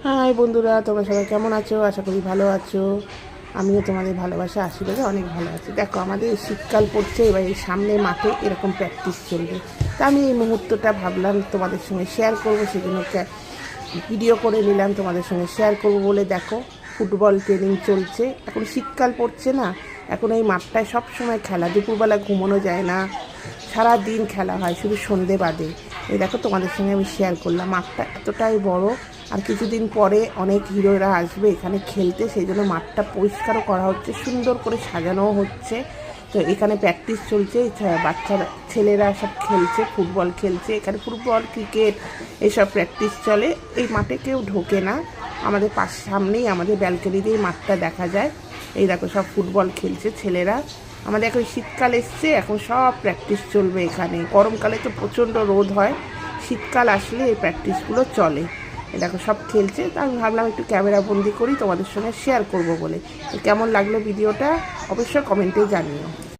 High বন্ধুরা, তোমরা সবাই কেমন আছো? আশা করি ভালো আছো। আমিও তোমাদের ভালোবাসা আশীর্বাদে অনেক ভালো আছি। দেখো, আমাদের শীতকাল পড়ছে, এবার এই সামনে মাঠে এরকম প্র্যাকটিস চলবে। তা আমি এই মুহূর্তটা ভাবলাম তোমাদের সঙ্গে শেয়ার করবো, সেজন্য ভিডিও করে নিলাম, তোমাদের সঙ্গে শেয়ার করবো বলে। দেখো, ফুটবল ট্রেনিং চলছে। এখন শীতকাল পড়ছে না, এখন এই মাঠটায় সব সময় খেলা, দুপুরবেলা ঘুমানো যায় না, সারা দিন খেলা হয়, শুধু সন্ধে বাদে। এই দেখো, তোমাদের সঙ্গে আমি শেয়ার করলাম। মাঠটা এতটাই বড়, আর কিছুদিন পরে অনেক হিরোরা আসবে এখানে খেলতে, সেই জন্য মাঠটা পরিষ্কারও করা হচ্ছে, সুন্দর করে সাজানোও হচ্ছে। তো এখানে প্র্যাকটিস চলছে, বাচ্চারা ছেলেরা সব খেলছে, ফুটবল খেলছে। এখানে ফুটবল, ক্রিকেট এইসব প্র্যাকটিস চলে। এই মাঠে কেউ ঢোকে না, আমাদের সামনেই, আমাদের ব্যালকনিতেই মাঠটা দেখা যায়। এই দেখো, সব ফুটবল খেলছে ছেলেরা। আমাদের এখন শীতকাল এসছে, এখন সব প্র্যাকটিস চলবে এখানে। গরমকালে তো প্রচণ্ড রোদ হয়, শীতকাল আসলে এই প্র্যাকটিসগুলো চলে। দেখো, সব খেলছে। তা আমি ভাবলাম একটু ক্যামেরা বন্দি করি, তোমাদের সঙ্গে শেয়ার করব বলে। তো কেমন লাগলো ভিডিওটা অবশ্যই কমেন্টে জানিও।